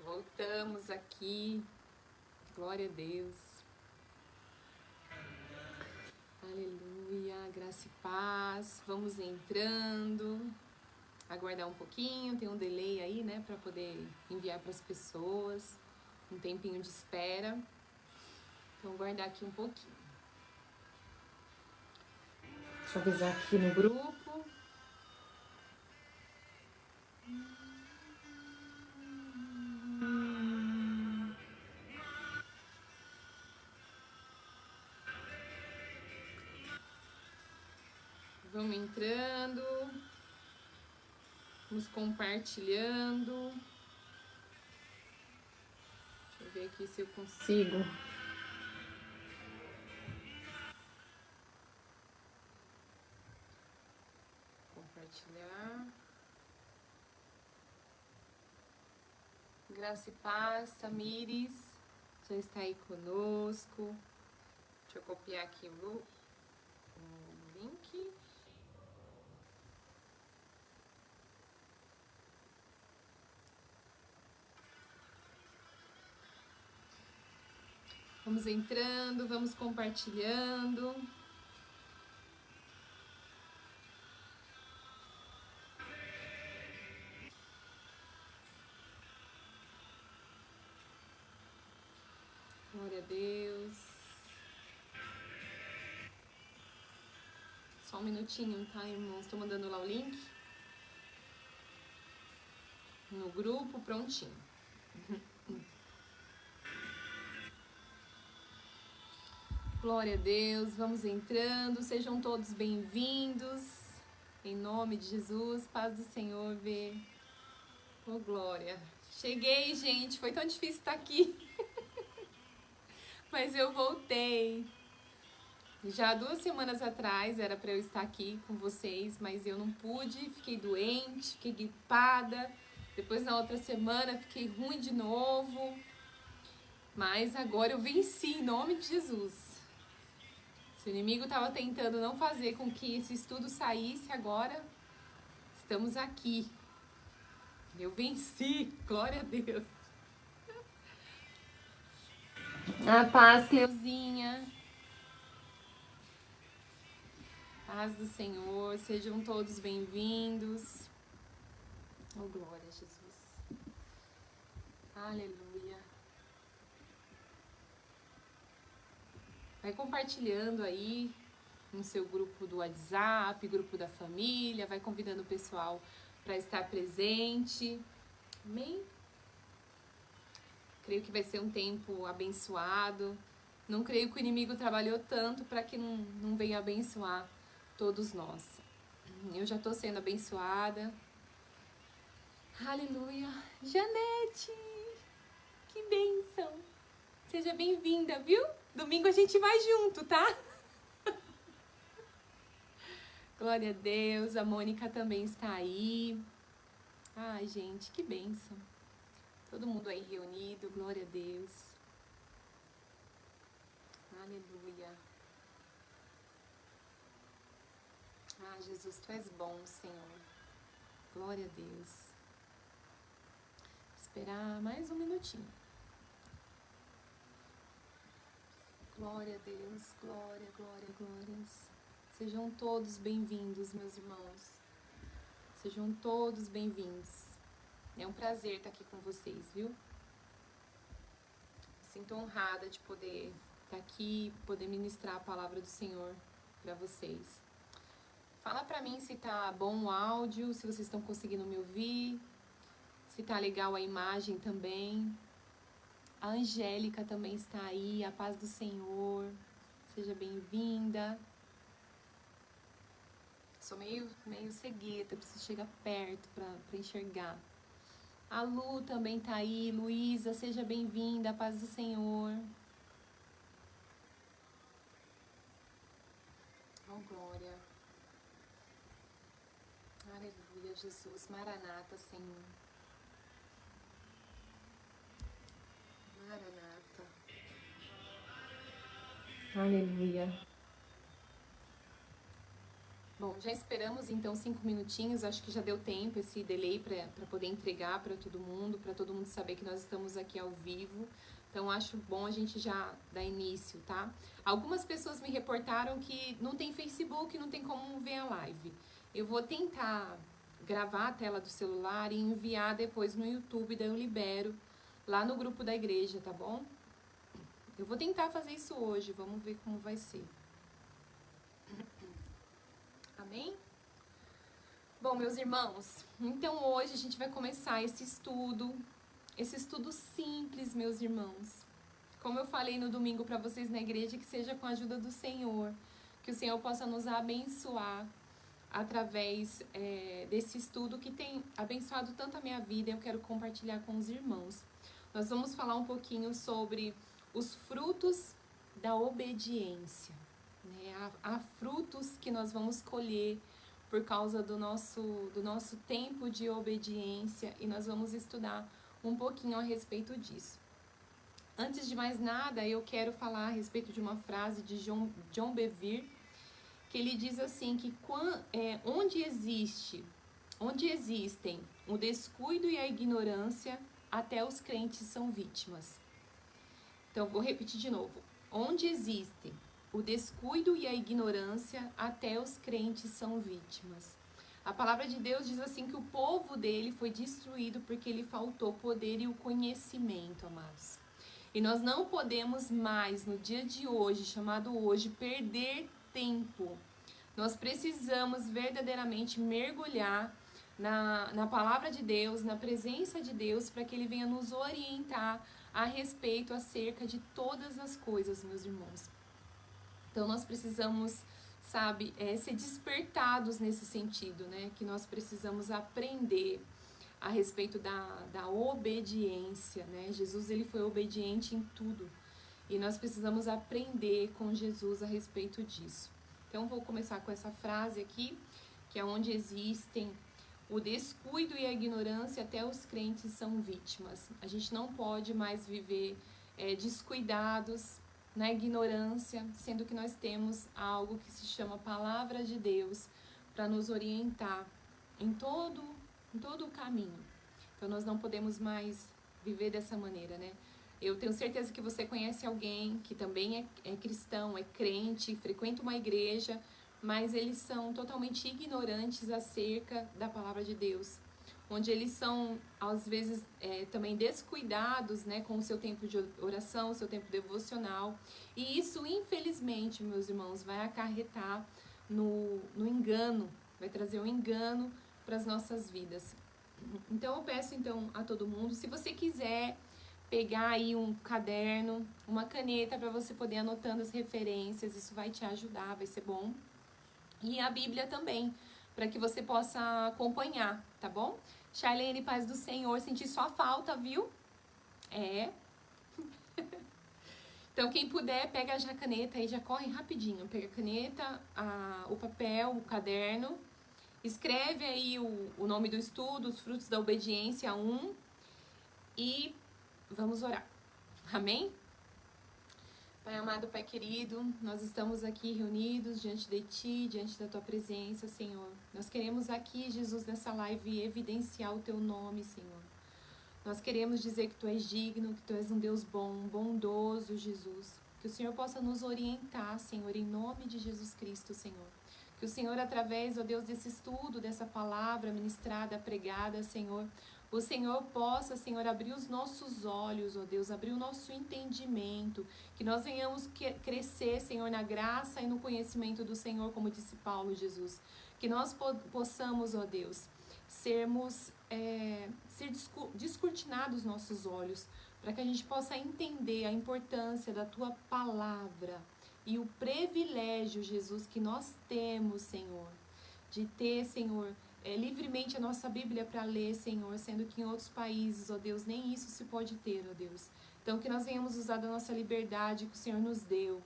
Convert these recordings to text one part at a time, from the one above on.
Voltamos aqui. Glória a Deus. Aleluia. Graça e paz. Vamos entrando. Aguardar um pouquinho. Tem um delay aí, né? Para poder enviar para as pessoas. Um tempinho de espera. Então, aguardar aqui um pouquinho. Deixa eu avisar aqui no grupo. Vamos entrando. Vamos compartilhando. Deixa eu ver aqui se eu consigo. Compartilhar. Graça e paz, Tamires, já está aí conosco. Deixa eu copiar aqui o link. Vamos entrando, vamos compartilhando. Glória a Deus. Só um minutinho, tá, irmãos? Estou mandando lá o link. No grupo, prontinho. Glória a Deus, vamos entrando. Sejam todos bem-vindos. Em nome de Jesus, paz do Senhor, vê. Oh, glória. Cheguei, gente. Foi tão difícil estar aqui. Mas eu voltei. Já 2 semanas atrás era para eu estar aqui com vocês, mas eu não pude. Fiquei doente, fiquei gripada. Depois, na outra semana, fiquei ruim de novo. Mas agora eu venci, em nome de Jesus. Se o inimigo estava tentando não fazer com que esse estudo saísse, agora estamos aqui. Eu venci, glória a Deus. A paz, Cleuzinha. Paz do Senhor, sejam todos bem-vindos. Oh, glória a Jesus. Aleluia. Vai compartilhando aí no seu grupo do WhatsApp, grupo da família, vai convidando o pessoal para estar presente. Amém? Creio que vai ser um tempo abençoado. Não creio que o inimigo trabalhou tanto para que não venha abençoar todos nós. Eu já estou sendo abençoada. Aleluia. Janete, que bênção. Seja bem-vinda, viu? Domingo a gente vai junto, tá? Glória a Deus. A Mônica também está aí. Ai, gente, que bênção. Todo mundo aí reunido. Glória a Deus. Aleluia. Ah, Jesus, Tu és bom, Senhor. Glória a Deus. Esperar mais um minutinho. Glória a Deus, glória, glória, glórias. Sejam todos bem-vindos, meus irmãos. Sejam todos bem-vindos. É um prazer estar aqui com vocês, viu? Me sinto honrada de poder estar aqui, poder ministrar a palavra do Senhor para vocês. Fala pra mim se tá bom o áudio, se vocês estão conseguindo me ouvir, se tá legal a imagem também. A Angélica também está aí, a paz do Senhor. Seja bem-vinda. Sou meio cegueta, preciso chegar perto para enxergar. A Lu também tá aí. Luísa, seja bem-vinda, a paz do Senhor. Oh, glória. Aleluia, Jesus. Maranata, Senhor. Maranata. Aleluia. Bom, já esperamos então 5 minutinhos, acho que já deu tempo esse delay para poder entregar para todo mundo saber que nós estamos aqui ao vivo. Então acho bom a gente já dar início, tá? Algumas pessoas me reportaram que não tem Facebook, não tem como ver a live. Eu vou tentar gravar a tela do celular e enviar depois no YouTube, daí eu libero lá no grupo da igreja, tá bom? Eu vou tentar fazer isso hoje, vamos ver como vai ser. Amém? Bom, meus irmãos, então hoje a gente vai começar esse estudo simples, meus irmãos. Como eu falei no domingo para vocês na igreja, que seja com a ajuda do Senhor, que o Senhor possa nos abençoar através desse estudo que tem abençoado tanto a minha vida, eu quero compartilhar com os irmãos. Nós vamos falar um pouquinho sobre os frutos da obediência, né? Há frutos que nós vamos colher por causa do nosso tempo de obediência e nós vamos estudar um pouquinho a respeito disso. Antes de mais nada, eu quero falar a respeito de uma frase de John Bevere, que ele diz assim, que onde existem o descuido e a ignorância, até os crentes são vítimas. Então, vou repetir de novo. Onde existem o descuido e a ignorância, até os crentes são vítimas. A palavra de Deus diz assim que o povo dele foi destruído porque lhe faltou poder e o conhecimento, amados. E nós não podemos mais, no dia de hoje, chamado hoje, perder tempo. Nós precisamos verdadeiramente mergulhar na palavra de Deus, na presença de Deus, para que Ele venha nos orientar a respeito, acerca de todas as coisas, meus irmãos. Então nós precisamos, ser despertados nesse sentido, né? Que nós precisamos aprender a respeito da obediência, né? Jesus, ele foi obediente em tudo. E nós precisamos aprender com Jesus a respeito disso. Então, vou começar com essa frase aqui, que é onde existem o descuido e a ignorância, até os crentes são vítimas. A gente não pode mais viver descuidados, na ignorância, sendo que nós temos algo que se chama Palavra de Deus para nos orientar em todo o caminho. Então nós não podemos mais viver dessa maneira, né? Eu tenho certeza que você conhece alguém que também é cristão, é crente, frequenta uma igreja, mas eles são totalmente ignorantes acerca da Palavra de Deus. Onde eles são, às vezes, também descuidados, né, com o seu tempo de oração, o seu tempo devocional. E isso, infelizmente, meus irmãos, vai acarretar no engano, vai trazer um engano para as nossas vidas. Então, eu peço a todo mundo, se você quiser pegar aí um caderno, uma caneta para você poder anotando as referências, isso vai te ajudar, vai ser bom. E a Bíblia também, para que você possa acompanhar, tá bom? Charlene, paz do Senhor, senti sua falta, viu? Então, quem puder, pega já a caneta aí, já corre rapidinho. Pega a caneta, o papel, o caderno, escreve aí o nome do estudo, os frutos da obediência 1 e vamos orar. Amém? Pai amado, Pai querido, nós estamos aqui reunidos diante de Ti, diante da Tua presença, Senhor. Nós queremos aqui, Jesus, nessa live, evidenciar o Teu nome, Senhor. Nós queremos dizer que Tu és digno, que Tu és um Deus bom, bondoso, Jesus. Que o Senhor possa nos orientar, Senhor, em nome de Jesus Cristo, Senhor. Que o Senhor, através, ó Deus, desse estudo, dessa palavra ministrada, pregada, Senhor, o Senhor possa, Senhor, abrir os nossos olhos, ó Deus, abrir o nosso entendimento, que nós venhamos crescer, Senhor, na graça e no conhecimento do Senhor, como disse Paulo, Jesus. Que nós possamos, ó Deus, ser descortinados nossos olhos, para que a gente possa entender a importância da Tua palavra e o privilégio, Jesus, que nós temos, Senhor, de ter, Senhor, livremente a nossa Bíblia para ler, Senhor, sendo que em outros países, ó Deus, nem isso se pode ter, ó Deus. Então, que nós venhamos usar da nossa liberdade que o Senhor nos deu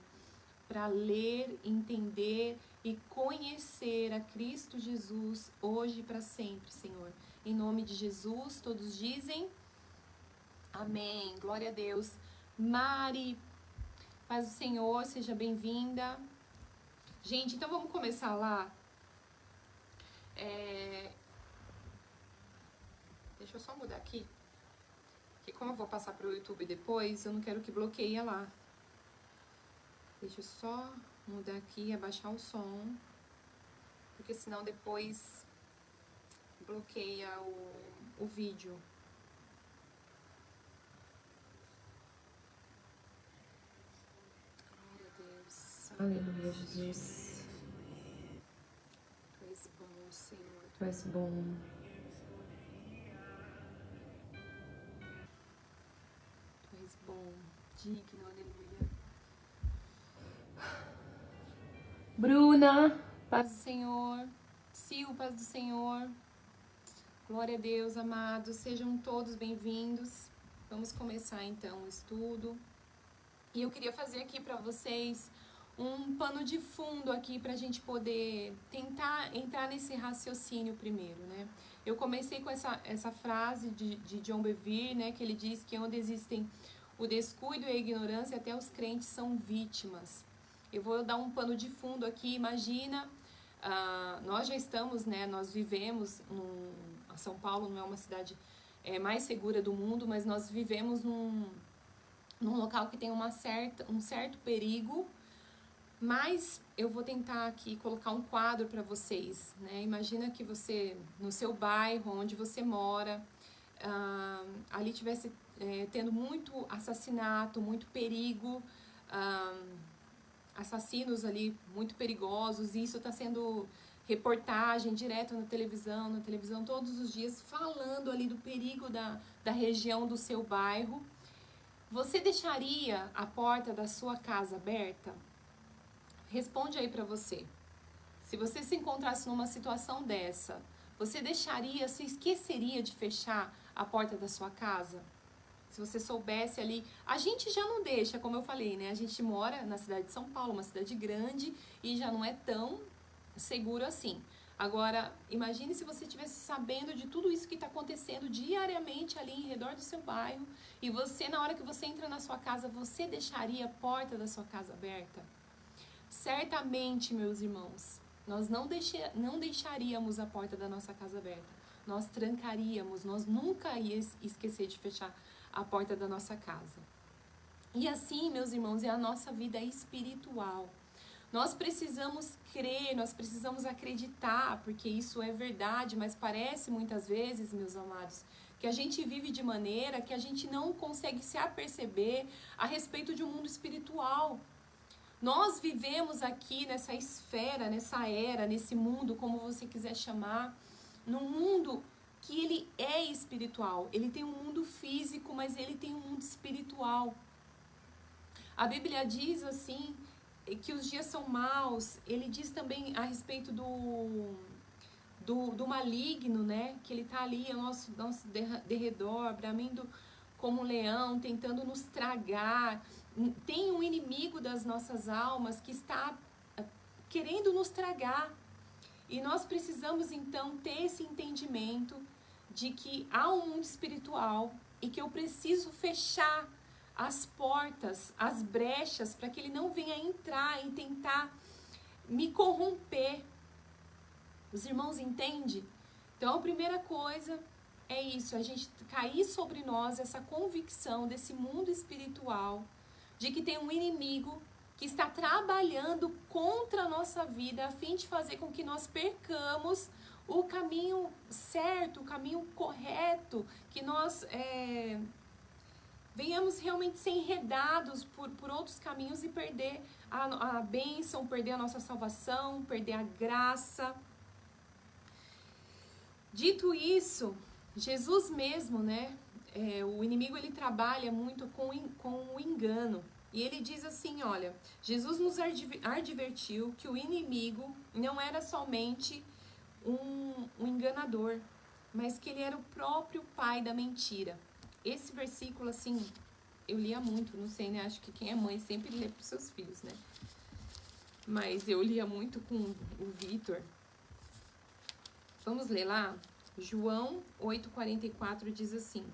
para ler, entender e conhecer a Cristo Jesus hoje e para sempre, Senhor. Em nome de Jesus, todos dizem amém. Glória a Deus. Mari, paz do Senhor, seja bem-vinda. Gente, então vamos começar lá Deixa eu só mudar aqui. Que como eu vou passar pro YouTube depois, eu não quero que bloqueie lá. Deixa eu só mudar aqui, abaixar o som. Porque senão depois bloqueia o vídeo. Glória a Deus. Aleluia, Jesus. Tu és bom, Senhor. Tu és bom. Tu és bom. Digno, aleluia. Bruna, paz do Senhor. Sil, paz do Senhor. Glória a Deus, amados. Sejam todos bem-vindos. Vamos começar então o estudo. E eu queria fazer aqui para vocês um pano de fundo aqui para a gente poder tentar entrar nesse raciocínio primeiro, né? Eu comecei com essa frase de John Bevere, né? Que ele diz que onde existem o descuido e a ignorância, até os crentes são vítimas. Eu vou dar um pano de fundo aqui. Imagina, nós já estamos, né? Nós vivemos São Paulo não é uma cidade mais segura do mundo, mas nós vivemos num local que tem um certo perigo. Mas eu vou tentar aqui colocar um quadro para vocês, né? Imagina que você, no seu bairro, onde você mora, ali tivesse tendo muito assassinato, muito perigo, assassinos ali muito perigosos, e isso está sendo reportagem direto na televisão todos os dias, falando ali do perigo da região do seu bairro. Você deixaria a porta da sua casa aberta? Responde aí pra você. Se você se encontrasse numa situação dessa, você deixaria, se esqueceria de fechar a porta da sua casa? Se você soubesse ali, a gente já não deixa, como eu falei, né? A gente mora na cidade de São Paulo, uma cidade grande, e já não é tão seguro assim. Agora, imagine se você estivesse sabendo de tudo isso que está acontecendo diariamente ali em redor do seu bairro, e você, na hora que você entra na sua casa, você deixaria a porta da sua casa aberta? Certamente, meus irmãos, nós não deixaríamos a porta da nossa casa aberta. Nós trancaríamos, nós nunca íamos esquecer de fechar a porta da nossa casa. E assim, meus irmãos, é a nossa vida espiritual. Nós precisamos crer, nós precisamos acreditar, porque isso é verdade, mas parece muitas vezes, meus amados, que a gente vive de maneira que a gente não consegue se aperceber a respeito de um mundo espiritual. Nós vivemos aqui nessa esfera, nessa era, nesse mundo, como você quiser chamar, num mundo que ele é espiritual. Ele tem um mundo físico, mas ele tem um mundo espiritual. A Bíblia diz assim, que os dias são maus. Ele diz também a respeito do maligno, né? Que ele está ali ao nosso derredor, bramindo como um leão, tentando nos tragar. Tem um inimigo das nossas almas que está querendo nos tragar. E nós precisamos então ter esse entendimento de que há um mundo espiritual e que eu preciso fechar as portas, as brechas, para que ele não venha entrar e tentar me corromper. Os irmãos entendem? Então a primeira coisa é isso, a gente cair sobre nós essa convicção desse mundo espiritual, de que tem um inimigo que está trabalhando contra a nossa vida a fim de fazer com que nós percamos o caminho certo, o caminho correto, que nós venhamos realmente ser enredados por outros caminhos e perder a bênção, perder a nossa salvação, perder a graça. Dito isso, Jesus mesmo, né? O inimigo ele trabalha muito com o engano. E ele diz assim, olha, Jesus nos advertiu que o inimigo não era somente um enganador, mas que ele era o próprio pai da mentira. Esse versículo, assim, eu lia muito, não sei, né? Acho que quem é mãe sempre lê para os seus filhos, né? Mas eu lia muito com o Vitor. Vamos ler lá? João 8,44 diz assim: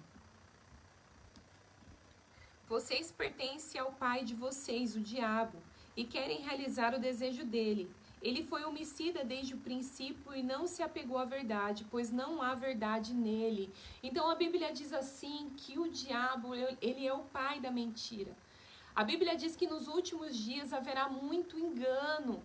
vocês pertencem ao pai de vocês, o diabo, e querem realizar o desejo dele. Ele foi homicida desde o princípio e não se apegou à verdade, pois não há verdade nele. Então a Bíblia diz assim que o diabo, ele é o pai da mentira. A Bíblia diz que nos últimos dias haverá muito engano.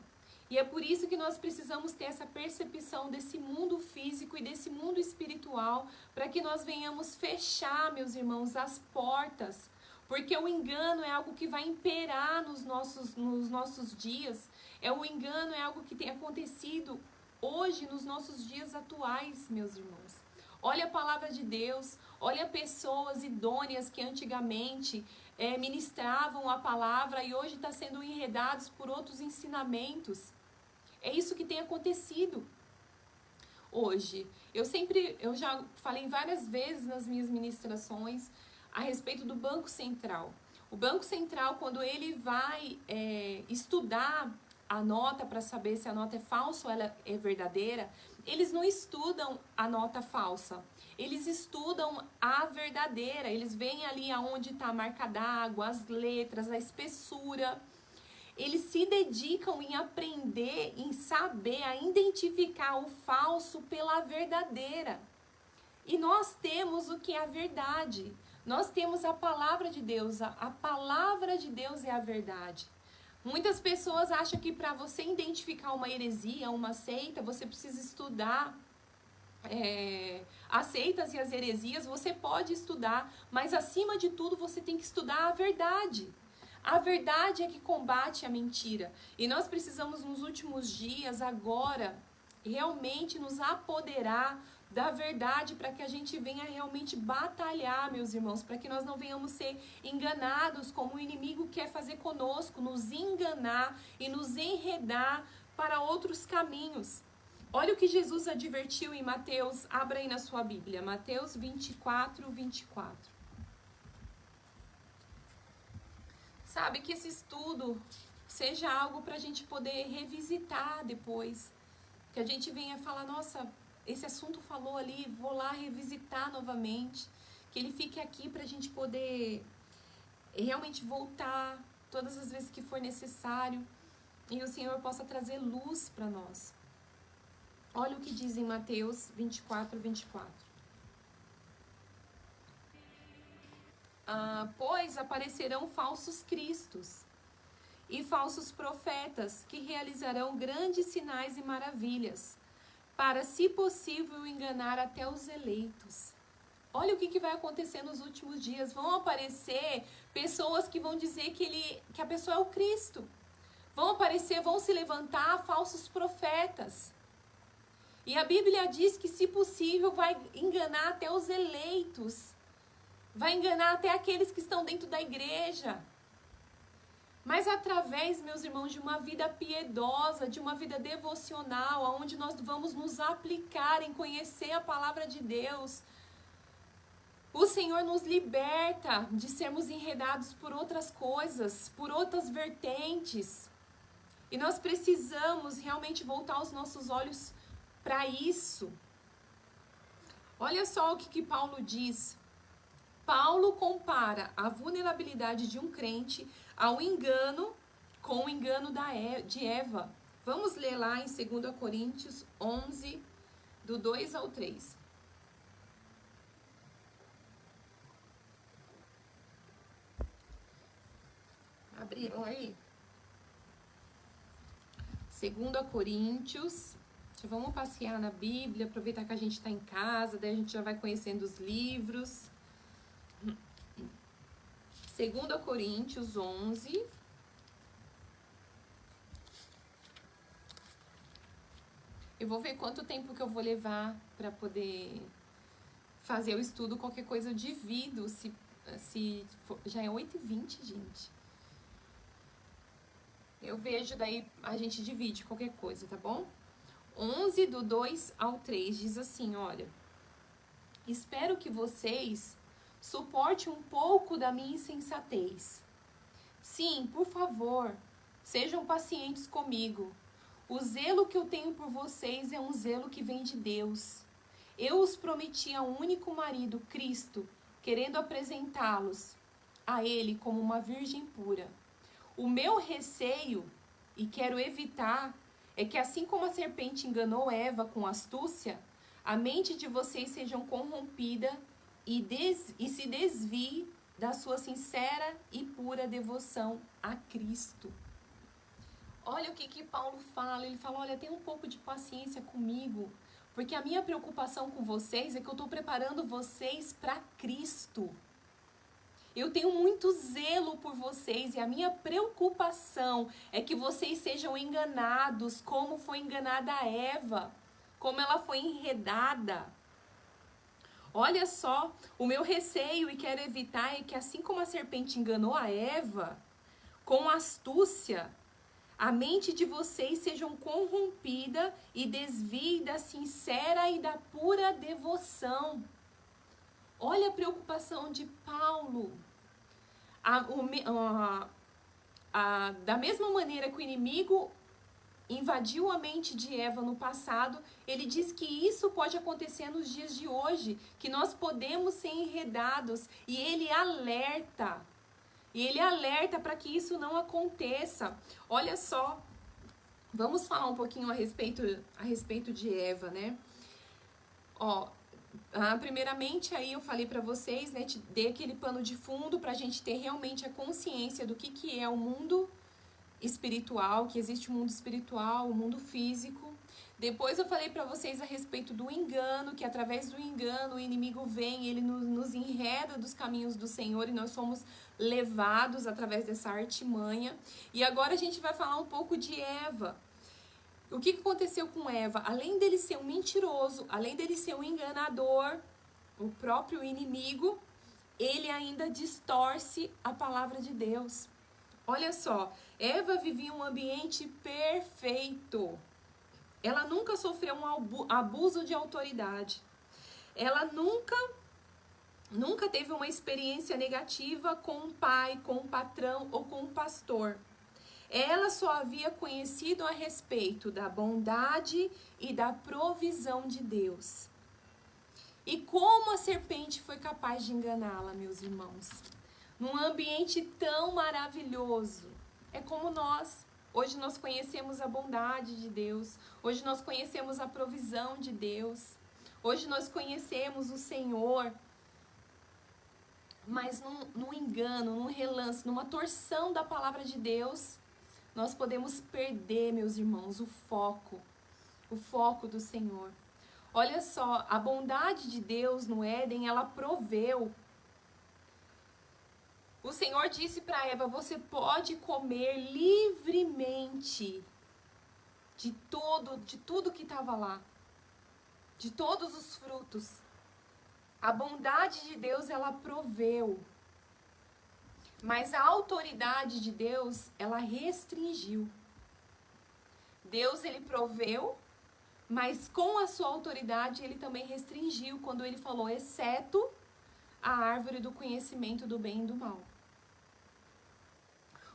E é por isso que nós precisamos ter essa percepção desse mundo físico e desse mundo espiritual, para que nós venhamos fechar, meus irmãos, as portas. Porque o engano é algo que vai imperar nos nossos dias. O engano é algo que tem acontecido hoje, nos nossos dias atuais, meus irmãos. Olha a palavra de Deus, olha pessoas idôneas que antigamente ministravam a palavra e hoje estão sendo enredados por outros ensinamentos. É isso que tem acontecido hoje. Eu já falei várias vezes nas minhas ministrações a respeito do Banco Central. O Banco Central, quando ele vai estudar a nota para saber se a nota é falsa ou ela é verdadeira, eles não estudam a nota falsa. Eles estudam a verdadeira. Eles veem ali aonde está a marca d'água, as letras, a espessura. Eles se dedicam em aprender, em saber, a identificar o falso pela verdadeira. E nós temos o que é a verdade. Nós temos a palavra de Deus. A palavra de Deus é a verdade. Muitas pessoas acham que para você identificar uma heresia, uma seita, você precisa estudar as seitas e as heresias. Você pode estudar, mas acima de tudo você tem que estudar a verdade. A verdade é que combate a mentira. E nós precisamos nos últimos dias, agora, realmente nos apoderar da verdade para que a gente venha realmente batalhar, meus irmãos, para que nós não venhamos ser enganados como o inimigo quer fazer conosco, nos enganar e nos enredar para outros caminhos. Olha o que Jesus advertiu em Mateus, abra aí na sua Bíblia, Mateus 24, 24. Sabe, que esse estudo seja algo para a gente poder revisitar depois. Que a gente venha falar, nossa, esse assunto falou ali, vou lá revisitar novamente. Que ele fique aqui para a gente poder realmente voltar todas as vezes que for necessário. E o Senhor possa trazer luz para nós. Olha o que diz em Mateus 24, 24. Pois aparecerão falsos cristos e falsos profetas que realizarão grandes sinais e maravilhas, para, se possível, enganar até os eleitos. Olha o que vai acontecer nos últimos dias. Vão aparecer pessoas que vão dizer que a pessoa é o Cristo. Vão aparecer, vão se levantar falsos profetas. E a Bíblia diz que, se possível, vai enganar até os eleitos. Vai enganar até aqueles que estão dentro da igreja. Mas através, meus irmãos, de uma vida piedosa, de uma vida devocional, onde nós vamos nos aplicar em conhecer a palavra de Deus, o Senhor nos liberta de sermos enredados por outras coisas, por outras vertentes. E nós precisamos realmente voltar os nossos olhos para isso. Olha só o que Paulo diz. Paulo compara a vulnerabilidade de um crente ao engano com o engano de Eva. Vamos ler lá em 2 Coríntios 11, do 2 ao 3. Abriram aí? 2 Coríntios. Vamos passear na Bíblia, aproveitar que a gente está em casa, daí a gente já vai conhecendo os livros. 2 Coríntios 11. Eu vou ver quanto tempo que eu vou levar para poder fazer o estudo. Qualquer coisa eu divido, se for, já é 8h20, gente. Eu vejo, daí a gente divide qualquer coisa, tá bom? 11, do 2 ao 3, diz assim, olha. Espero que vocês suportem um pouco da minha insensatez. Sim, por favor, sejam pacientes comigo. O zelo que eu tenho por vocês é um zelo que vem de Deus. Eu os prometi a um único marido, Cristo, querendo apresentá-los a Ele como uma virgem pura. O meu receio, e quero evitar, é que assim como a serpente enganou Eva com astúcia, a mente de vocês seja corrompida e se desvie da sua sincera e pura devoção a Cristo. Olha o que Paulo fala. Ele fala, olha, tenha um pouco de paciência comigo, porque a minha preocupação com vocês é que eu estou preparando vocês para Cristo. Eu tenho muito zelo por vocês e a minha preocupação é que vocês sejam enganados como foi enganada a Eva, como ela foi enredada. Olha só, o meu receio e quero evitar é que assim como a serpente enganou a Eva, com astúcia, a mente de vocês seja corrompida e desvie da sincera e da pura devoção. Olha a preocupação de Paulo. Da mesma maneira que o inimigo invadiu a mente de Eva no passado, ele diz que isso pode acontecer nos dias de hoje, que nós podemos ser enredados, e ele alerta para que isso não aconteça. Olha só, vamos falar um pouquinho a respeito de Eva, né? Ó, primeiramente aí eu falei para vocês, né, te dei aquele pano de fundo para a gente ter realmente a consciência do que é o mundo espiritual, que existe o mundo espiritual, o mundo físico. Depois eu falei para vocês a respeito do engano, que através do engano o inimigo vem, ele nos enreda dos caminhos do Senhor e nós somos levados através dessa artimanha. E agora a gente vai falar um pouco de Eva. O que aconteceu com Eva? Além dele ser um mentiroso, além dele ser um enganador, o próprio inimigo, ele ainda distorce a palavra de Deus. Olha só, Eva vivia um ambiente perfeito. Ela nunca sofreu um abuso de autoridade. Ela nunca teve uma experiência negativa com um pai, com um patrão ou com um pastor. Ela só havia conhecido a respeito da bondade e da provisão de Deus. E como a serpente foi capaz de enganá-la, meus irmãos? Num ambiente tão maravilhoso. É como nós. Hoje nós conhecemos a bondade de Deus. Hoje nós conhecemos a provisão de Deus. Hoje nós conhecemos o Senhor. Mas num engano, num relance, numa torção da palavra de Deus, nós podemos perder, meus irmãos, o foco do Senhor. Olha só, a bondade de Deus no Éden, ela proveu. O Senhor disse para Eva, você pode comer livremente de tudo que estava lá, de todos os frutos. A bondade de Deus, ela proveu. Mas a autoridade de Deus, ela restringiu. Deus, ele proveu, mas com a sua autoridade, ele também restringiu quando ele falou, exceto a árvore do conhecimento do bem e do mal.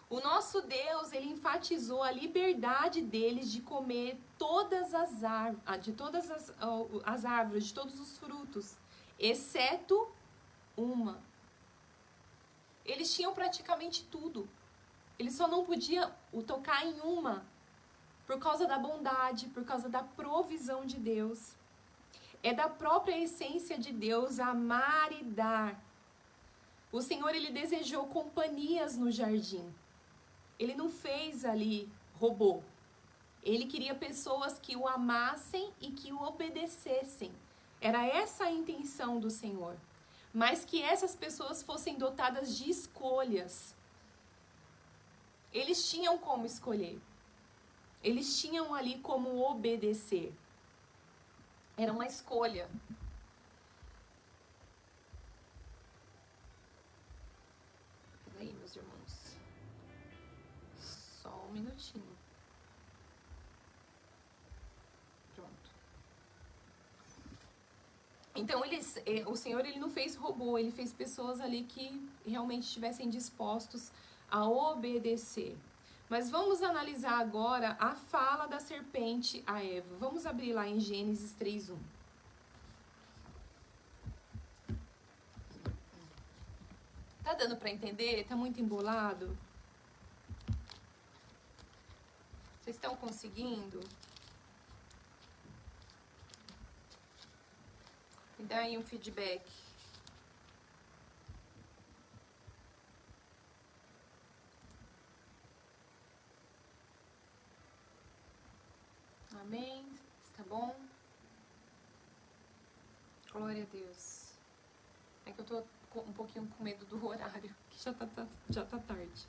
O nosso Deus, ele enfatizou a liberdade deles de comer todas as árvores, de todos os frutos, exceto uma. Eles tinham praticamente tudo. Eles só não podiam tocar em uma por causa da bondade, por causa da provisão de Deus. É da própria essência de Deus amar e dar. O Senhor, ele desejou companhias no jardim. Ele não fez ali robô. Ele queria pessoas que o amassem e que o obedecessem. Era essa a intenção do Senhor. Mas que essas pessoas fossem dotadas de escolhas. Eles tinham como escolher. Eles tinham ali como obedecer. Era uma escolha. Peraí, meus irmãos. Só um minutinho. Então, o Senhor, ele não fez robô, ele fez pessoas ali que realmente estivessem dispostos a obedecer. Mas vamos analisar agora a fala da serpente a Eva. Vamos abrir lá em Gênesis 3:1. Tá dando para entender? Tá muito embolado? Vocês estão conseguindo? Me dá aí um feedback. Amém? Está bom? Glória a Deus. É que eu tô um pouquinho com medo do horário, que já tá tarde.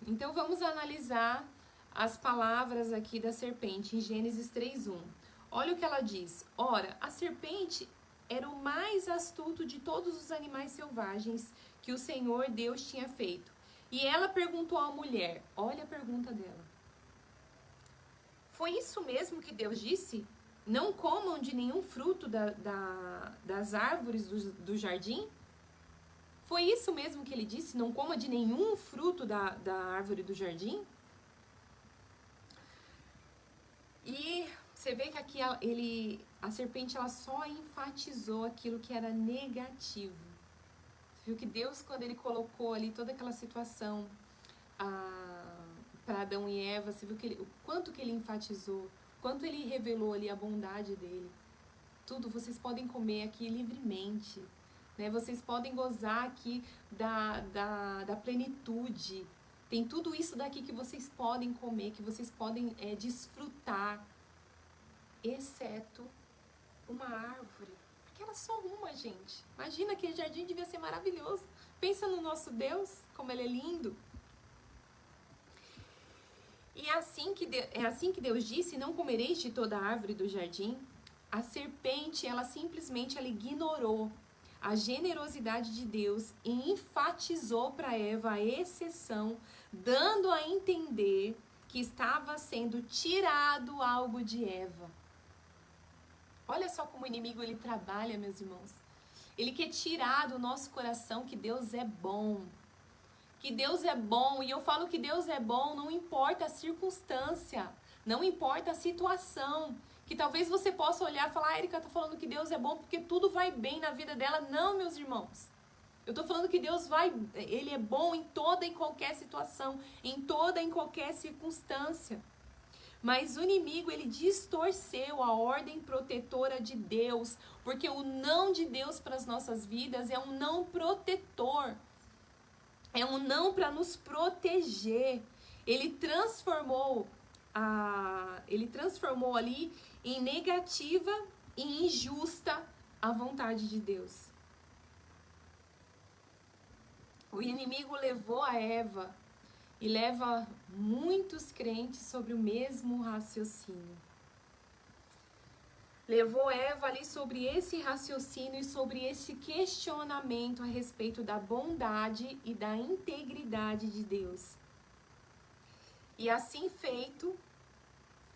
Então vamos analisar as palavras aqui da serpente em Gênesis 3:1. Olha o que ela diz. Ora, a serpente era o mais astuto de todos os animais selvagens que o Senhor Deus tinha feito. E ela perguntou à mulher, olha a pergunta dela. Foi isso mesmo que Deus disse? Não comam de nenhum fruto das árvores do jardim? Foi isso mesmo que ele disse? Não coma de nenhum fruto da árvore do jardim? E você vê que aqui a serpente ela só enfatizou aquilo que era negativo. Você viu que Deus, quando ele colocou ali toda aquela situação para Adão e Eva, você viu o quanto que ele enfatizou, quanto ele revelou ali a bondade dele. Tudo vocês podem comer aqui livremente, né? Vocês podem gozar aqui da plenitude. Tem tudo isso daqui que vocês podem comer, que vocês podem desfrutar, exceto uma árvore. Porque era só uma, gente. Imagina, aquele jardim devia ser maravilhoso. Pensa no nosso Deus, como ele é lindo. E é assim que Deus disse, não comereis de toda a árvore do jardim. A serpente, ela simplesmente ignorou a generosidade de Deus e enfatizou para Eva a exceção, dando a entender que estava sendo tirado algo de Eva. Olha só como o inimigo ele trabalha, meus irmãos. Ele quer tirar do nosso coração que Deus é bom. Que Deus é bom, e eu falo que Deus é bom, não importa a circunstância, não importa a situação, que talvez você possa olhar e falar, a Erika tá falando que Deus é bom porque tudo vai bem na vida dela. Não, meus irmãos, eu tô falando que Deus ele é bom em toda e qualquer situação, em toda e qualquer circunstância. Mas o inimigo, ele distorceu a ordem protetora de Deus, porque o não de Deus para as nossas vidas é um não protetor. É um não para nos proteger. Ele transformou ali em negativa e injusta a vontade de Deus. O inimigo levou a Eva e leva muitos crentes sobre o mesmo raciocínio. Levou Eva ali sobre esse raciocínio e sobre esse questionamento a respeito da bondade e da integridade de Deus. E assim feito,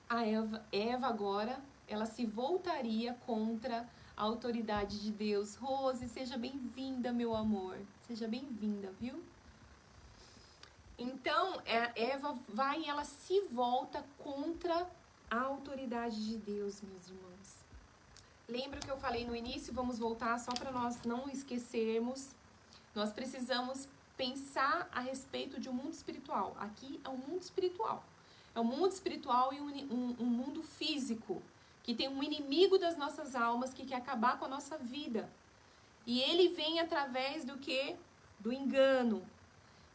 a Eva agora, ela se voltaria contra a autoridade de Deus. Rose, seja bem-vinda, meu amor. Seja bem-vinda, viu? Então, Eva vai e ela se volta contra a autoridade de Deus, meus irmãos. Lembra o que eu falei no início? Vamos voltar só para nós não esquecermos. Nós precisamos pensar a respeito de um mundo espiritual. Aqui é um mundo espiritual. É um mundo espiritual e um mundo físico, que tem um inimigo das nossas almas que quer acabar com a nossa vida. E ele vem através do quê? Do engano.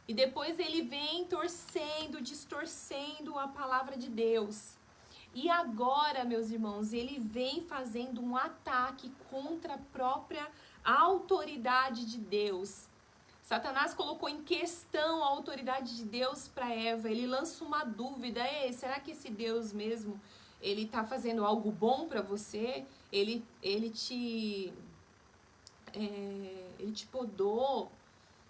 E depois ele vem torcendo, distorcendo a palavra de Deus. E agora, meus irmãos, ele vem fazendo um ataque contra a própria autoridade de Deus. Satanás colocou em questão a autoridade de Deus para Eva. Ele lança uma dúvida. Será que esse Deus mesmo, ele está fazendo algo bom para você? Ele te podou?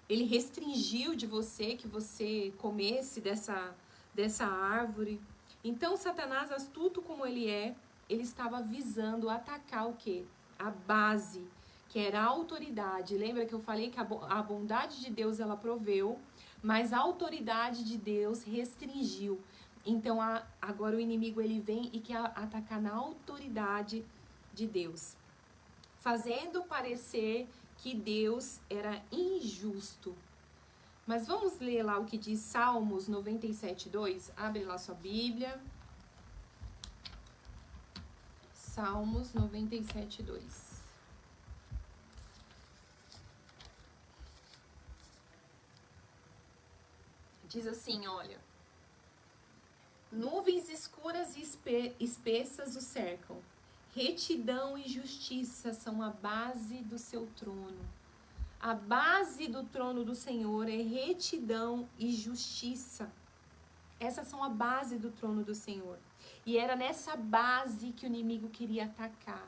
Ele restringiu de você que você comesse dessa árvore? Então, Satanás, astuto como ele estava visando atacar o quê? A base, que era a autoridade. Lembra que eu falei que a bondade de Deus ela proveu, mas a autoridade de Deus restringiu. Então, agora o inimigo ele vem e quer atacar na autoridade de Deus, fazendo parecer que Deus era injusto. Mas vamos ler lá o que diz Salmos 97:2. Abre lá sua Bíblia. Salmos 97:2. Diz assim, olha: nuvens escuras e espessas o cercam. Retidão e justiça são a base do seu trono. A base do trono do Senhor é retidão e justiça. Essas são a base do trono do Senhor. E era nessa base que o inimigo queria atacar,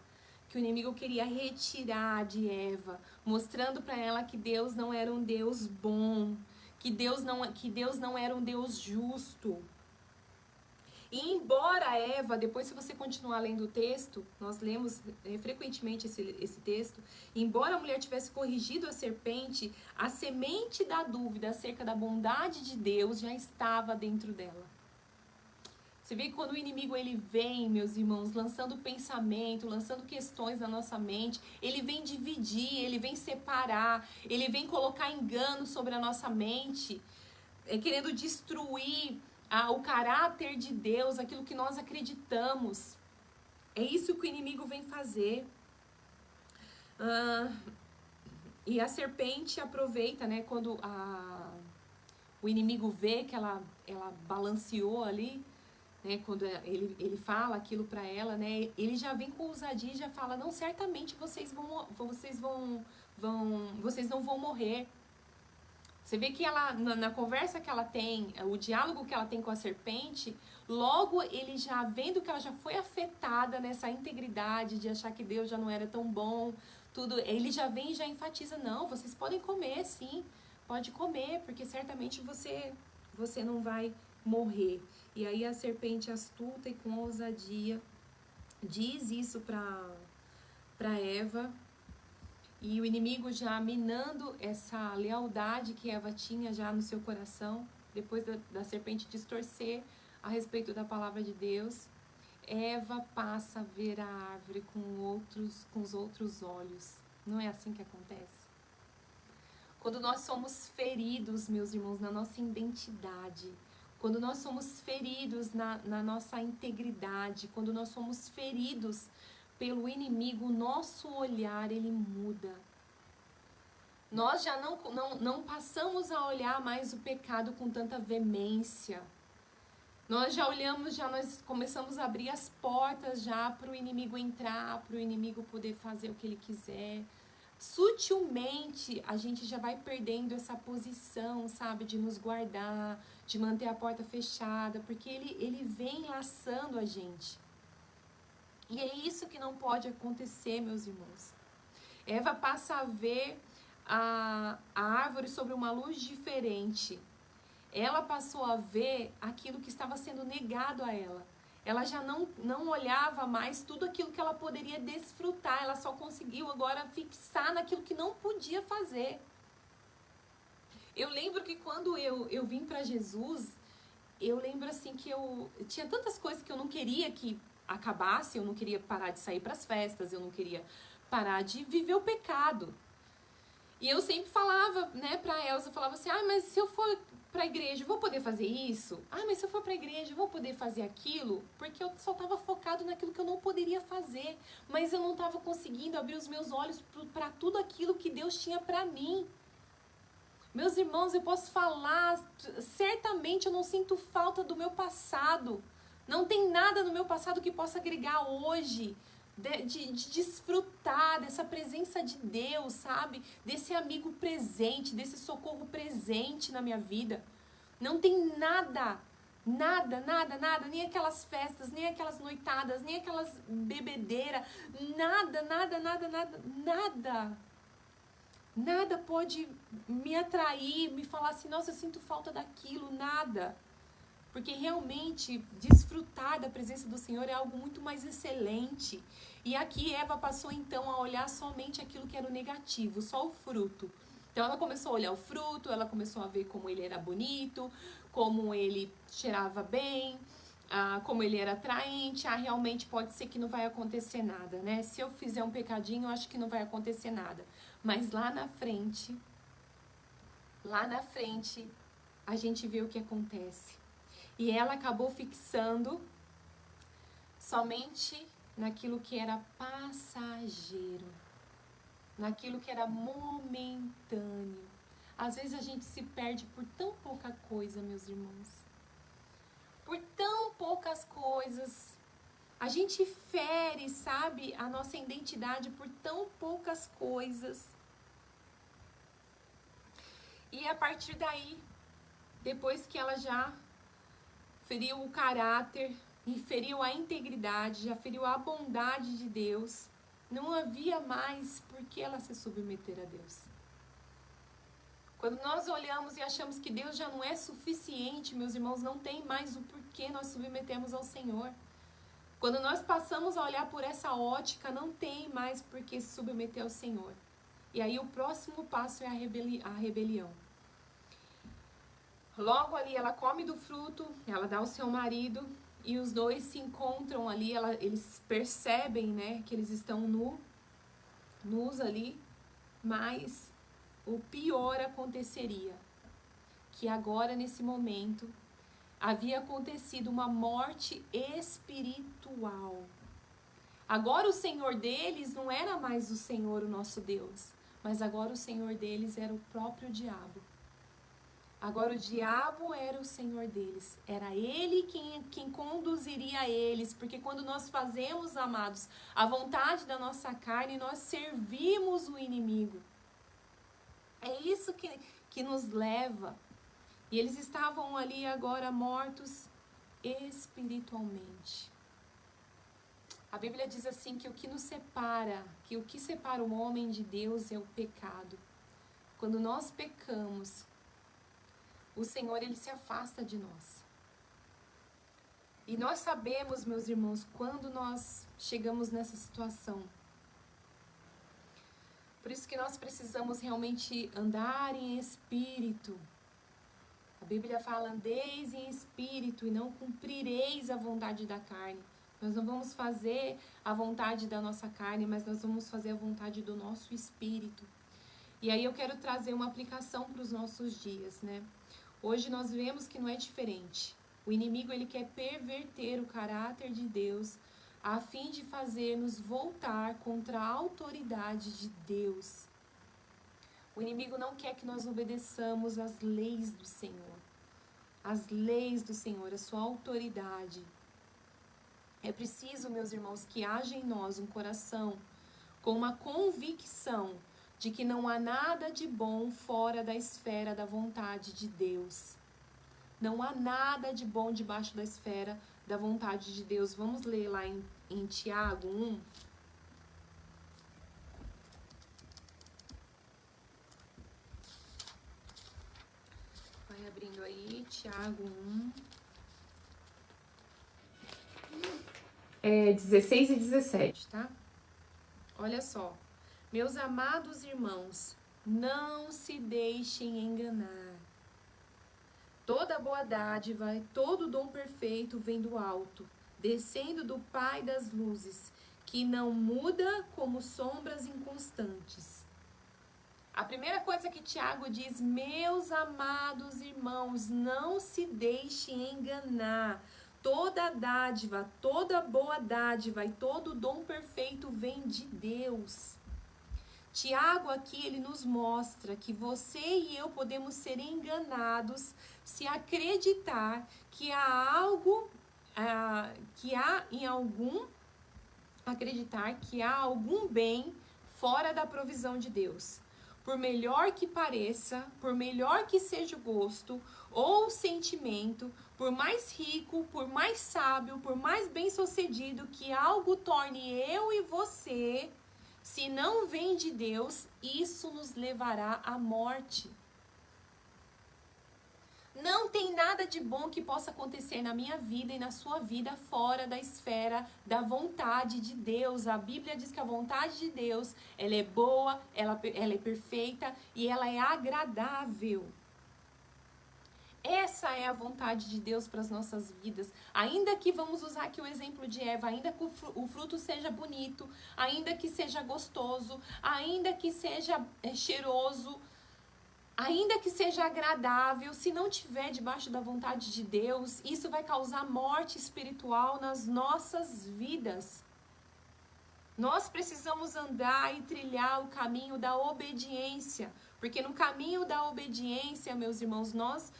que o inimigo queria retirar de Eva, mostrando para ela que Deus não era um Deus bom, que Deus não era um Deus justo. E embora Eva, depois se você continuar lendo o texto, nós lemos frequentemente esse texto, embora a mulher tivesse corrigido a serpente, a semente da dúvida acerca da bondade de Deus já estava dentro dela. Você vê que quando o inimigo ele vem, meus irmãos, lançando pensamento, lançando questões na nossa mente, ele vem dividir, ele vem separar, ele vem colocar engano sobre a nossa mente, querendo destruir o caráter de Deus, aquilo que nós acreditamos. É isso que o inimigo vem fazer. E a serpente aproveita, né, quando o inimigo vê que ela balanceou ali, né, quando ele fala aquilo para ela, né, ele já vem com ousadia e já fala: não, certamente vocês não vão morrer. Você vê que ela, na conversa que ela tem, o diálogo que ela tem com a serpente, logo ele já vendo que ela já foi afetada nessa integridade de achar que Deus já não era tão bom, tudo, ele já vem e já enfatiza: não, vocês podem comer, sim, pode comer, porque certamente você não vai morrer. E aí a serpente astuta e com ousadia diz isso para Eva. E o inimigo já minando essa lealdade que Eva tinha já no seu coração, depois da serpente distorcer a respeito da palavra de Deus, Eva passa a ver a árvore com os outros olhos. Não é assim que acontece? Quando nós somos feridos, meus irmãos, na nossa identidade, quando nós somos feridos na nossa integridade, quando nós somos feridos pelo inimigo, o nosso olhar, ele muda. Nós já não passamos a olhar mais o pecado com tanta veemência. Nós já olhamos, nós começamos a abrir as portas já para o inimigo entrar, para o inimigo poder fazer o que ele quiser. Sutilmente, a gente já vai perdendo essa posição, sabe, de nos guardar, de manter a porta fechada, porque ele vem laçando a gente. E é isso que não pode acontecer, meus irmãos. Eva passa a ver a árvore sobre uma luz diferente. Ela passou a ver aquilo que estava sendo negado a ela. Ela já não olhava mais tudo aquilo que ela poderia desfrutar. Ela só conseguiu agora fixar naquilo que não podia fazer. Eu lembro que quando eu vim para Jesus, eu lembro assim que eu tinha tantas coisas que eu não queria que acabasse. Eu não queria parar de sair para as festas, eu não queria parar de viver o pecado. E eu sempre falava, né, pra Elza, eu falava assim: mas se eu for pra igreja, eu vou poder fazer isso? Mas se eu for pra igreja, eu vou poder fazer aquilo? Porque eu só tava focado naquilo que eu não poderia fazer, mas eu não tava conseguindo abrir os meus olhos para tudo aquilo que Deus tinha pra mim. Meus irmãos, eu posso falar, certamente eu não sinto falta do meu passado. Não tem nada no meu passado que possa agregar hoje, de desfrutar dessa presença de Deus, sabe? Desse amigo presente, desse socorro presente na minha vida. Não tem nada, nem aquelas festas, nem aquelas noitadas, nem aquelas bebedeiras, nada pode me atrair, me falar assim: nossa, eu sinto falta daquilo, nada. Porque realmente desfrutar da presença do Senhor é algo muito mais excelente. E aqui Eva passou então a olhar somente aquilo que era o negativo, só o fruto. Então ela começou a olhar o fruto, ela começou a ver como ele era bonito, como ele cheirava bem, como ele era atraente. Realmente pode ser que não vai acontecer nada, né? Se eu fizer um pecadinho, eu acho que não vai acontecer nada. Mas lá na frente lá na frente a gente vê o que acontece. E ela acabou fixando somente naquilo que era passageiro, naquilo que era momentâneo. Às vezes a gente se perde por tão pouca coisa, meus irmãos. Por tão poucas coisas. A gente fere, sabe, a nossa identidade por tão poucas coisas. E a partir daí, depois que ela já feriu o caráter, e feriu a integridade, já feriu a bondade de Deus, não havia mais por que ela se submeter a Deus. Quando nós olhamos e achamos que Deus já não é suficiente, meus irmãos, não tem mais o porquê nós submetemos ao Senhor. Quando nós passamos a olhar por essa ótica, não tem mais por que se submeter ao Senhor. E aí o próximo passo é a rebelião. Logo ali ela come do fruto, ela dá ao seu marido e os dois se encontram ali, eles percebem, né, que eles estão nus ali, mas o pior aconteceria, que agora nesse momento havia acontecido uma morte espiritual. Agora o Senhor deles não era mais o Senhor, o nosso Deus, mas agora o Senhor deles era o próprio diabo. Agora o diabo era o Senhor deles, era ele quem conduziria eles, porque quando nós fazemos, amados, a vontade da nossa carne, nós servimos o inimigo. É isso que nos leva. E eles estavam ali agora mortos espiritualmente. A Bíblia diz assim que o que nos separa, que o que separa o homem de Deus é o pecado. Quando nós pecamos, o Senhor, ele se afasta de nós. E nós sabemos, meus irmãos, quando nós chegamos nessa situação. Por isso que nós precisamos realmente andar em espírito. A Bíblia fala, andeis em espírito e não cumprireis a vontade da carne. Nós não vamos fazer a vontade da nossa carne, mas nós vamos fazer a vontade do nosso espírito. E aí eu quero trazer uma aplicação para os nossos dias, né? Hoje nós vemos que não é diferente. O inimigo, ele quer perverter o caráter de Deus a fim de fazer-nos voltar contra a autoridade de Deus. O inimigo não quer que nós obedeçamos às leis do Senhor. As leis do Senhor, a sua autoridade. É preciso, meus irmãos, que haja em nós um coração com uma convicção de que não há nada de bom fora da esfera da vontade de Deus. Não há nada de bom debaixo da esfera da vontade de Deus. Vamos ler lá em Tiago 1. Vai abrindo aí, Tiago 1. 16 e 17, tá? Olha só. Meus amados irmãos, não se deixem enganar. Toda boa dádiva e todo dom perfeito vem do alto, descendo do Pai das luzes, que não muda como sombras inconstantes. A primeira coisa que Tiago diz, meus amados irmãos, não se deixem enganar. Toda dádiva, toda boa dádiva e todo dom perfeito vem de Deus. Tiago aqui, ele nos mostra que você e eu podemos ser enganados se acreditar que há algo, acreditar que há algum bem fora da provisão de Deus. Por melhor que pareça, por melhor que seja o gosto ou o sentimento, por mais rico, por mais sábio, por mais bem-sucedido que algo torne eu e você, se não vem de Deus, isso nos levará à morte. Não tem nada de bom que possa acontecer na minha vida e na sua vida fora da esfera da vontade de Deus. A Bíblia diz que a vontade de Deus, ela é boa, ela é perfeita e ela é agradável. Essa é a vontade de Deus para as nossas vidas. Ainda que vamos usar aqui o exemplo de Eva, ainda que o fruto seja bonito, ainda que seja gostoso, ainda que seja cheiroso, Ainda que seja agradável, se não tiver debaixo da vontade de Deus, isso vai causar morte espiritual nas nossas vidas. Nós precisamos andar e trilhar o caminho da obediência, porque no caminho da obediência, meus irmãos, nós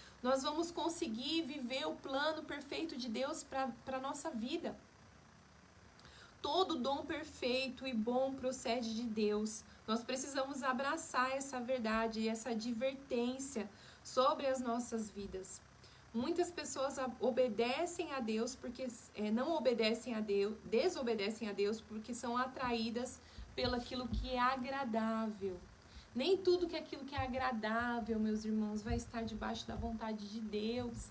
vamos conseguir viver o plano perfeito de Deus para a nossa vida. Todo dom perfeito e bom procede de Deus. Nós precisamos abraçar essa verdade e essa advertência sobre as nossas vidas. Muitas pessoas obedecem a Deus porque não obedecem a Deus, desobedecem a Deus porque são atraídas pelaquilo que é agradável. Nem tudo que aquilo que é agradável, meus irmãos, vai estar debaixo da vontade de Deus.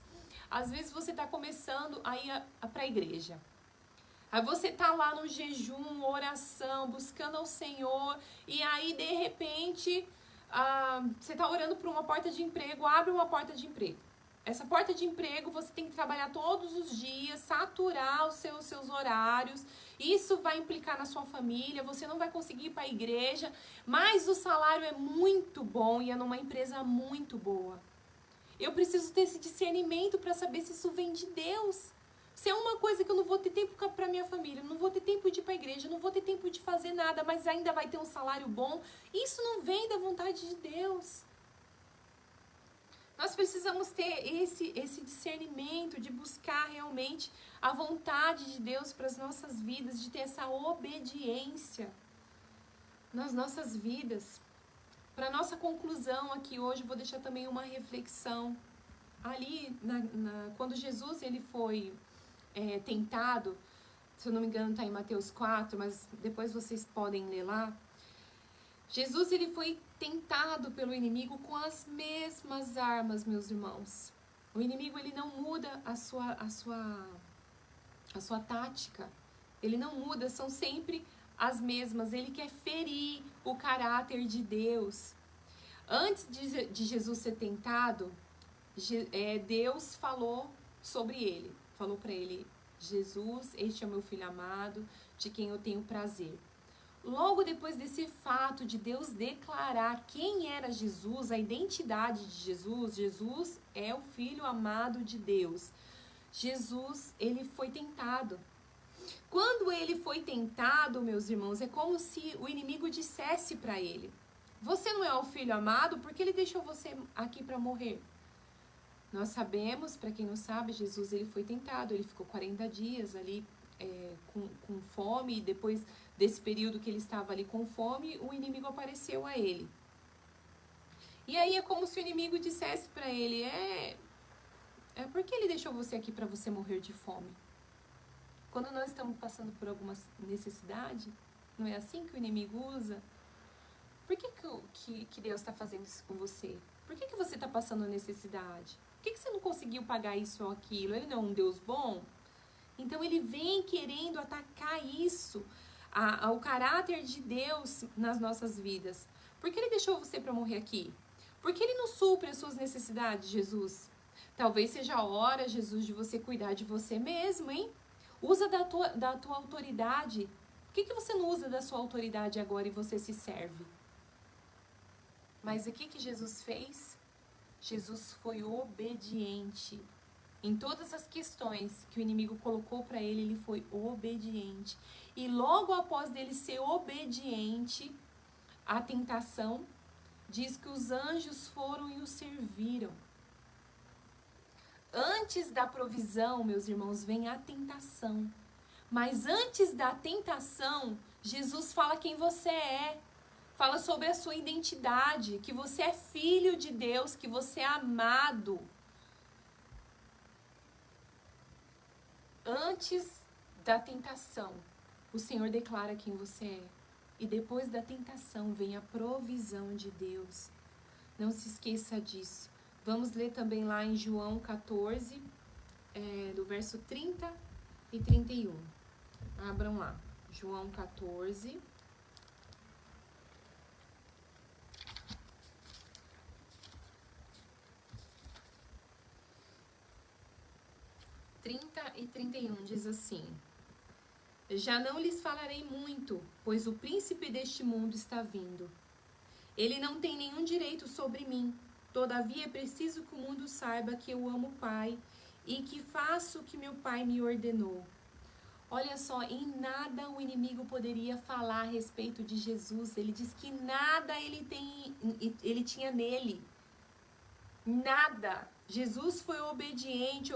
Às vezes você está começando a ir para a igreja. Aí você tá lá no jejum, oração, buscando ao Senhor, e aí de repente você tá orando por uma porta de emprego, abre uma porta de emprego. Essa porta de emprego você tem que trabalhar todos os dias, saturar os seus horários, isso vai implicar na sua família, você não vai conseguir ir para a igreja, mas o salário é muito bom e é numa empresa muito boa. Eu preciso ter esse discernimento para saber se isso vem de Deus. Se é uma coisa que eu não vou ter tempo para minha família, não vou ter tempo de ir para a igreja, não vou ter tempo de fazer nada, mas ainda vai ter um salário bom, isso não vem da vontade de Deus. Nós precisamos ter esse discernimento de buscar realmente a vontade de Deus para as nossas vidas, de ter essa obediência nas nossas vidas. Para nossa conclusão aqui hoje, vou deixar também uma reflexão. Ali, quando Jesus ele foi tentado, se eu não me engano está em Mateus 4, mas depois vocês podem ler lá. Jesus ele foi tentado pelo inimigo com as mesmas armas, meus irmãos. O inimigo ele não muda a sua tática. Ele não muda, são sempre as mesmas. Ele quer ferir o caráter de Deus. Antes de Jesus ser tentado, Deus falou sobre ele. Falou para ele: Jesus, este é o meu filho amado, de quem eu tenho prazer. Logo depois desse fato de Deus declarar quem era Jesus, a identidade de Jesus, Jesus é o filho amado de Deus. Jesus, ele foi tentado. Quando ele foi tentado, meus irmãos, é como se o inimigo dissesse para ele: você não é o filho amado porque ele deixou você aqui para morrer. Nós sabemos, para quem não sabe, Jesus ele foi tentado, ele ficou 40 dias ali com fome, e depois desse período que ele estava ali com fome, o inimigo apareceu a ele. E aí é como se o inimigo dissesse para ele: por que ele deixou você aqui para você morrer de fome? Quando nós estamos passando por alguma necessidade, não é assim que o inimigo usa? Por que Deus está fazendo isso com você? Por que você está passando necessidade? Por que você não conseguiu pagar isso ou aquilo? Ele não é um Deus bom? Então ele vem querendo atacar isso, o caráter de Deus nas nossas vidas. Por que ele deixou você para morrer aqui? Por que ele não supre as suas necessidades, Jesus? Talvez seja a hora, Jesus, de você cuidar de você mesmo, hein? Usa da tua autoridade. Por que você não usa da sua autoridade agora e você se serve? Mas o que Jesus fez? Jesus foi obediente. Em todas as questões que o inimigo colocou para ele, ele foi obediente. E logo após dele ser obediente à tentação, diz que os anjos foram e o serviram. Antes da provisão, meus irmãos, vem a tentação. Mas antes da tentação, Jesus fala quem você é. Fala sobre a sua identidade, que você é filho de Deus, que você é amado. Antes da tentação, o Senhor declara quem você é. E depois da tentação vem a provisão de Deus. Não se esqueça disso. Vamos ler também lá em João 14, do verso 30 e 31. Abram lá. João 14. 30 e 31 diz assim: já não lhes falarei muito, pois o príncipe deste mundo está vindo. Ele não tem nenhum direito sobre mim, Todavia é preciso que o mundo saiba que eu amo o Pai e que faço o que meu Pai me ordenou. Olha só, em nada o inimigo poderia falar a respeito de Jesus. Ele diz que nada ele tinha nele. Nada. Jesus foi obediente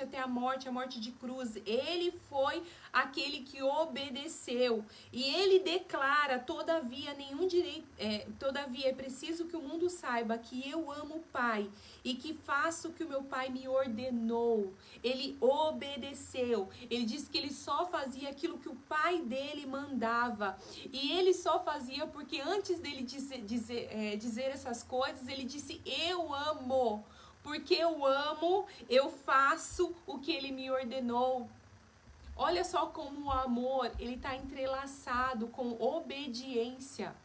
até a morte de cruz. Ele foi aquele que obedeceu. E ele declara, todavia é preciso que o mundo saiba que eu amo o Pai e que faço o que o meu Pai me ordenou. Ele obedeceu. Ele disse que ele só fazia aquilo que o Pai dele mandava. E ele só fazia porque antes dele dizer essas coisas, ele disse, eu amo. Porque eu amo, eu faço o que ele me ordenou. Olha só como o amor, ele está entrelaçado com obediência.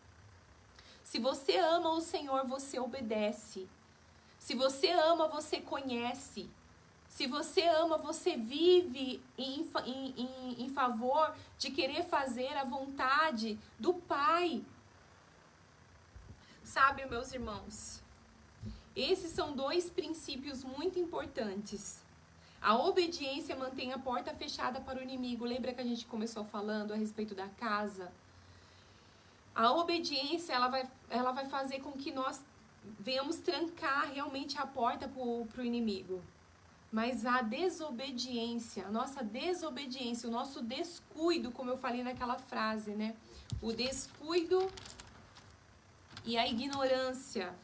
Se você ama o Senhor, você obedece. Se você ama, você conhece. Se você ama, você vive em favor de querer fazer a vontade do Pai. Sabe, meus irmãos, esses são dois princípios muito importantes. A obediência mantém a porta fechada para o inimigo. Lembra que a gente começou falando a respeito da casa? A obediência, ela vai fazer com que nós venhamos trancar realmente a porta para o inimigo. Mas a desobediência, a nossa desobediência, o nosso descuido, como eu falei naquela frase, né? O descuido e a ignorância,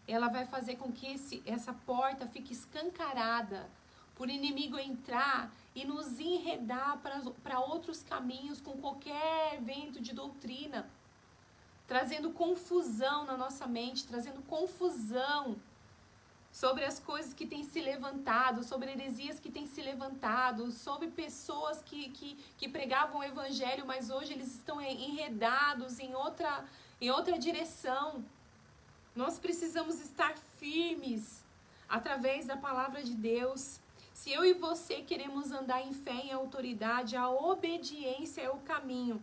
ela vai fazer com que essa porta fique escancarada por inimigo entrar e nos enredar para outros caminhos com qualquer vento de doutrina, trazendo confusão na nossa mente, trazendo confusão sobre as coisas que têm se levantado, sobre heresias que têm se levantado, sobre pessoas que pregavam o evangelho, mas hoje eles estão enredados em outra direção. Nós precisamos estar firmes através da palavra de Deus. Se eu e você queremos andar em fé e em autoridade, a obediência é o caminho.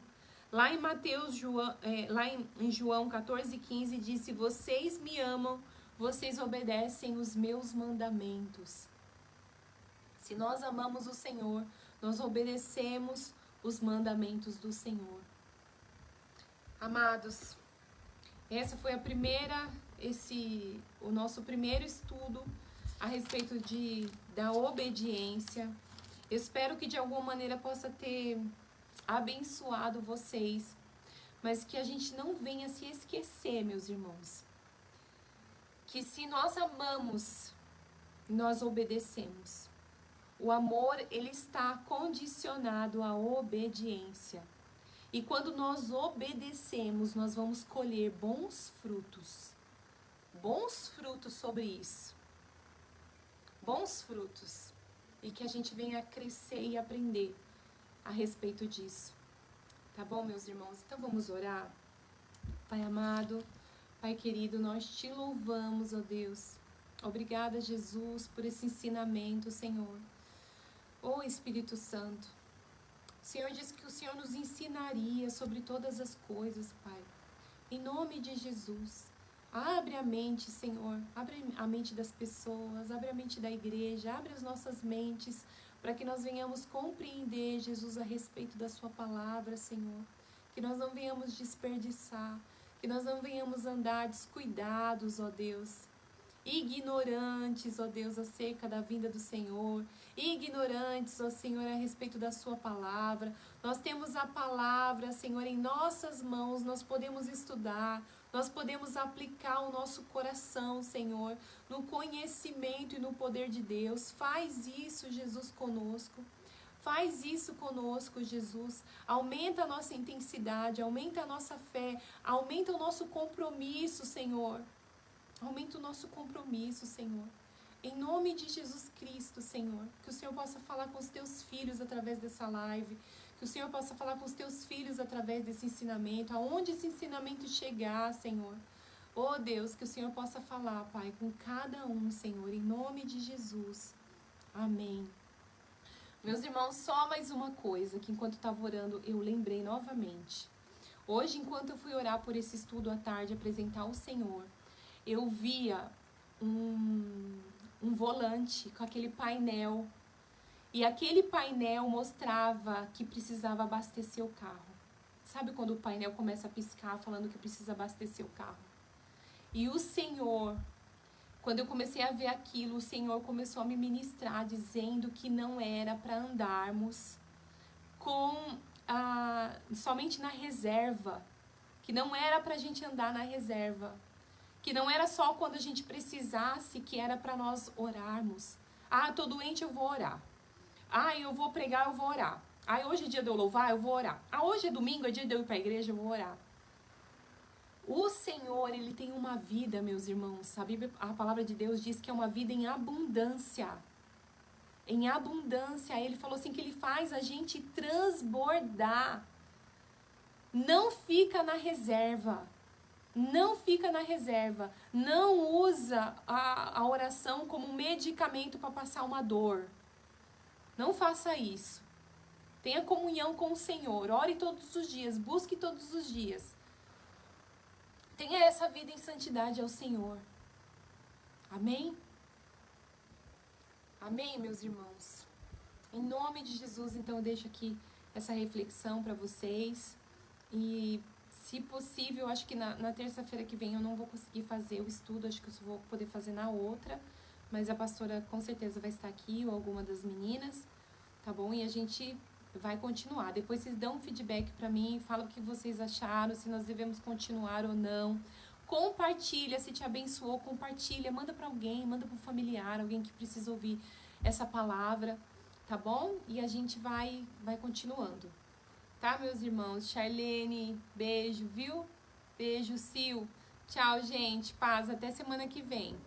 Lá em em João 14,15 diz, se vocês me amam, vocês obedecem os meus mandamentos. Se nós amamos o Senhor, nós obedecemos os mandamentos do Senhor. Amados, essa foi o nosso primeiro estudo a respeito da obediência. Eu espero que de alguma maneira possa ter abençoado vocês, mas que a gente não venha se esquecer, meus irmãos, que se nós amamos, nós obedecemos. O amor, ele está condicionado à obediência. E quando nós obedecemos, nós vamos colher bons frutos. Bons frutos sobre isso. Bons frutos. E que a gente venha crescer e aprender a respeito disso. Tá bom, meus irmãos? Então vamos orar? Pai amado, Pai querido, nós te louvamos, ó Deus. Obrigada, Jesus, por esse ensinamento, Senhor. Ó Espírito Santo, o Senhor disse que o Senhor nos ensinaria sobre todas as coisas, Pai. Em nome de Jesus, abre a mente, Senhor. Abre a mente das pessoas, abre a mente da igreja, abre as nossas mentes, para que nós venhamos compreender, Jesus, a respeito da sua palavra, Senhor. Que nós não venhamos desperdiçar, que nós não venhamos andar descuidados, ó Deus. Ignorantes, ó Deus, acerca da vinda do Senhor, ignorantes, ó Senhor, a respeito da sua palavra. Nós temos a palavra, Senhor, em nossas mãos, nós podemos estudar, nós podemos aplicar o nosso coração, Senhor, no conhecimento e no poder de Deus. Faz isso, Jesus, conosco. Faz isso conosco, Jesus. Aumenta a nossa intensidade, aumenta a nossa fé, aumenta o nosso compromisso, Senhor. Aumenta o nosso compromisso, Senhor. Em nome de Jesus Cristo, Senhor. Que o Senhor possa falar com os teus filhos através dessa live. Que o Senhor possa falar com os teus filhos através desse ensinamento. Aonde esse ensinamento chegar, Senhor. Oh Deus, que o Senhor possa falar, Pai, com cada um, Senhor. Em nome de Jesus. Amém. Meus irmãos, só mais uma coisa que enquanto eu estava orando, eu lembrei novamente. Hoje, enquanto eu fui orar por esse estudo à tarde, apresentar ao Senhor, eu via um volante com aquele painel. E aquele painel mostrava que precisava abastecer o carro. Sabe quando o painel começa a piscar falando que precisa abastecer o carro? E o Senhor, quando eu comecei a ver aquilo, o Senhor começou a me ministrar dizendo que não era para andarmos somente na reserva, que não era para a gente andar na reserva, que não era só quando a gente precisasse que era para nós orarmos. Ah, tô doente, eu vou orar. Ah, eu vou pregar, eu vou orar. Ah, hoje é dia de eu louvar, eu vou orar. Ah, hoje é domingo, é dia de eu ir para a igreja, eu vou orar. O Senhor, Ele tem uma vida, meus irmãos. A palavra de Deus diz que é uma vida em abundância. Em abundância. Ele falou assim que Ele faz a gente transbordar. Não fica na reserva. Não fica na reserva. Não usa a oração como medicamento para passar uma dor. Não faça isso. Tenha comunhão com o Senhor. Ore todos os dias. Busque todos os dias. Tenha essa vida em santidade ao Senhor. Amém? Amém, meus irmãos? Em nome de Jesus, então, eu deixo aqui essa reflexão para vocês. E, se possível, acho que na terça-feira que vem eu não vou conseguir fazer o estudo. Acho que eu só vou poder fazer na outra. Mas a pastora com certeza vai estar aqui, ou alguma das meninas. Tá bom? E a gente vai continuar. Depois vocês dão um feedback pra mim, falam o que vocês acharam, se nós devemos continuar ou não. Compartilha, se te abençoou, compartilha, manda pra alguém, manda pro familiar, alguém que precisa ouvir essa palavra, tá bom? E a gente vai continuando. Tá, meus irmãos? Charlene, beijo, viu? Beijo, Sil. Tchau, gente. Paz. Até semana que vem.